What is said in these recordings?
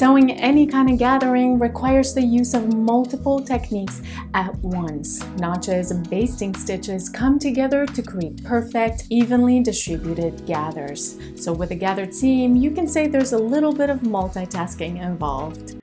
Sewing any kind of gathering requires the use of multiple techniques at once. Notches and basting stitches come together to create perfect, evenly distributed gathers. So with a gathered seam, you can say there's a little bit of multitasking involved.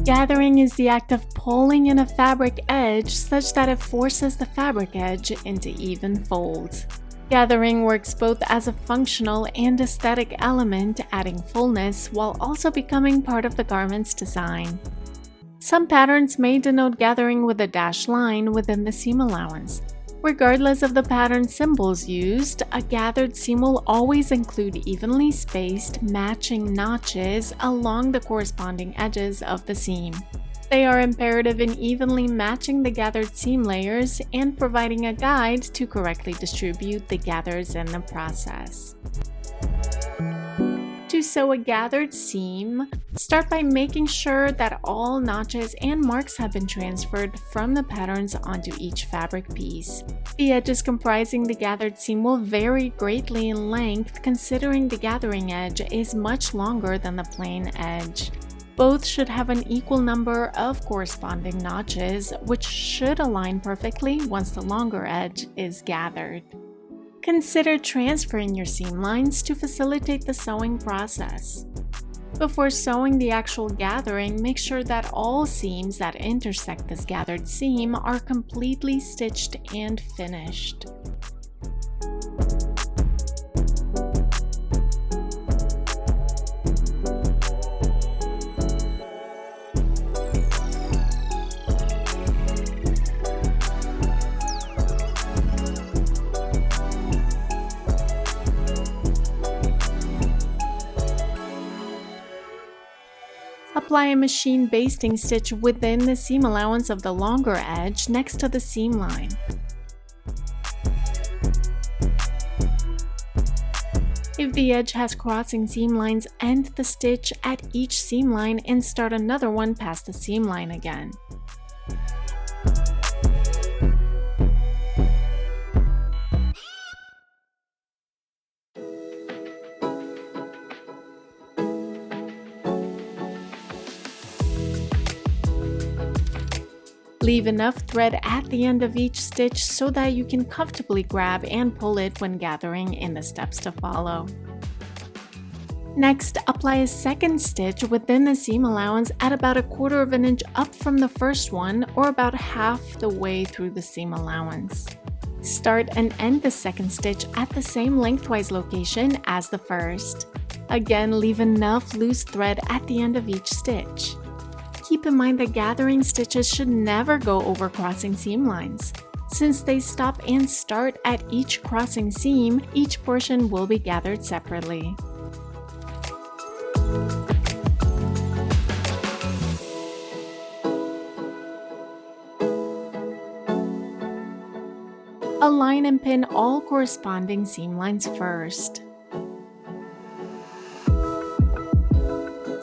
Gathering is the act of pulling in a fabric edge such that it forces the fabric edge into even folds. Gathering works both as a functional and aesthetic element, adding fullness while also becoming part of the garment's design. Some patterns may denote gathering with a dashed line within the seam allowance. Regardless of the pattern symbols used, a gathered seam will always include evenly spaced, matching notches along the corresponding edges of the seam. They are imperative in evenly matching the gathered seam layers and providing a guide to correctly distribute the gathers in the process. To sew a gathered seam, start by making sure that all notches and marks have been transferred from the patterns onto each fabric piece. The edges comprising the gathered seam will vary greatly in length, considering the gathering edge is much longer than the plain edge. Both should have an equal number of corresponding notches, which should align perfectly once the longer edge is gathered. Consider transferring your seam lines to facilitate the sewing process. Before sewing the actual gathering, make sure that all seams that intersect this gathered seam are completely stitched and finished. Apply a machine basting stitch within the seam allowance of the longer edge next to the seam line. If the edge has crossing seam lines, end the stitch at each seam line and start another one past the seam line again. Leave enough thread at the end of each stitch so that you can comfortably grab and pull it when gathering in the steps to follow. Next, apply a second stitch within the seam allowance at about 1/4 of an inch up from the first one, or about half the way through the seam allowance. Start and end the second stitch at the same lengthwise location as the first. Again, leave enough loose thread at the end of each stitch. Keep in mind that gathering stitches should never go over crossing seam lines. Since they stop and start at each crossing seam, each portion will be gathered separately. Align and pin all corresponding seam lines first.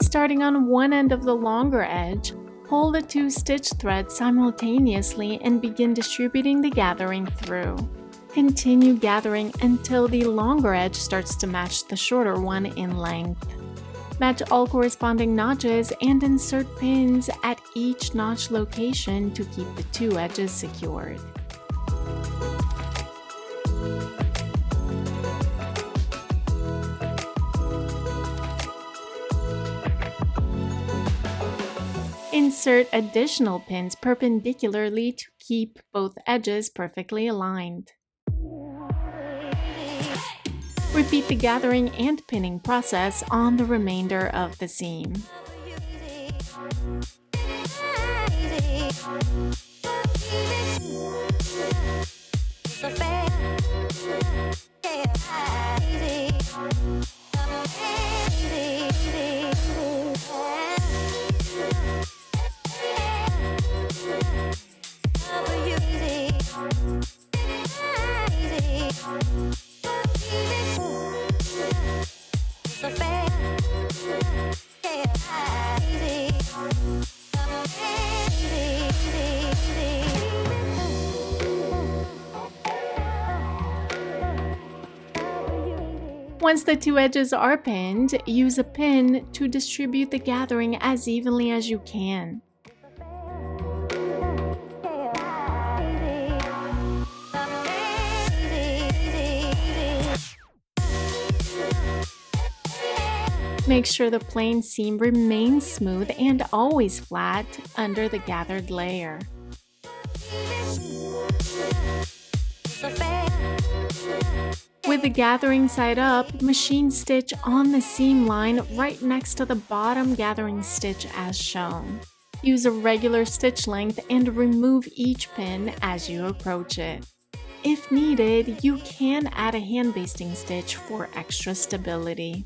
Starting on one end of the longer edge, pull the 2 stitch threads simultaneously and begin distributing the gathering through. Continue gathering until the longer edge starts to match the shorter one in length. Match all corresponding notches and insert pins at each notch location to keep the 2 edges secured. Insert additional pins perpendicularly to keep both edges perfectly aligned. Repeat the gathering and pinning process on the remainder of the seam. Once the two edges are pinned, use a pin to distribute the gathering as evenly as you can. Make sure the plain seam remains smooth and always flat under the gathered layer. With the gathering side up, machine stitch on the seam line right next to the bottom gathering stitch as shown. Use a regular stitch length and remove each pin as you approach it. If needed, you can add a hand basting stitch for extra stability.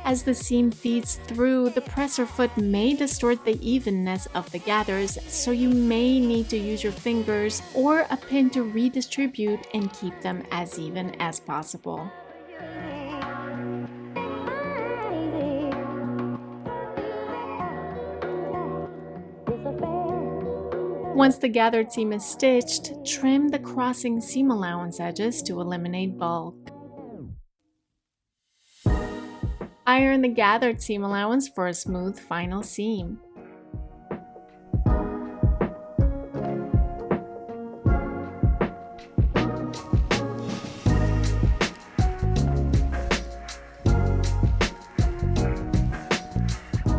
As the seam feeds through, the presser foot may distort the evenness of the gathers, so you may need to use your fingers or a pin to redistribute and keep them as even as possible. Once the gathered seam is stitched, trim the crossing seam allowance edges to eliminate bulk. Iron the gathered seam allowance for a smooth final seam.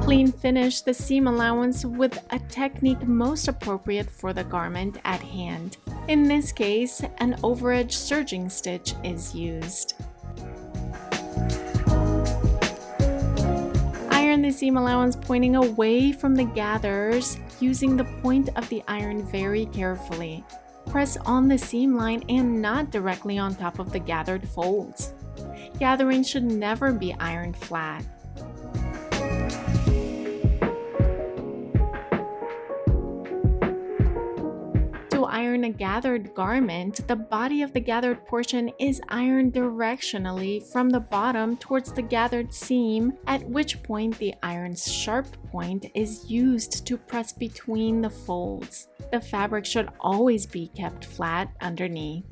Clean finish the seam allowance with a technique most appropriate for the garment at hand. In this case, an overedge serging stitch is used. Iron the seam allowance pointing away from the gathers, using the point of the iron very carefully. Press on the seam line and not directly on top of the gathered folds. Gathering should never be ironed flat. To iron a gathered garment, the body of the gathered portion is ironed directionally from the bottom towards the gathered seam, at which point the iron's sharp point is used to press between the folds. The fabric should always be kept flat underneath.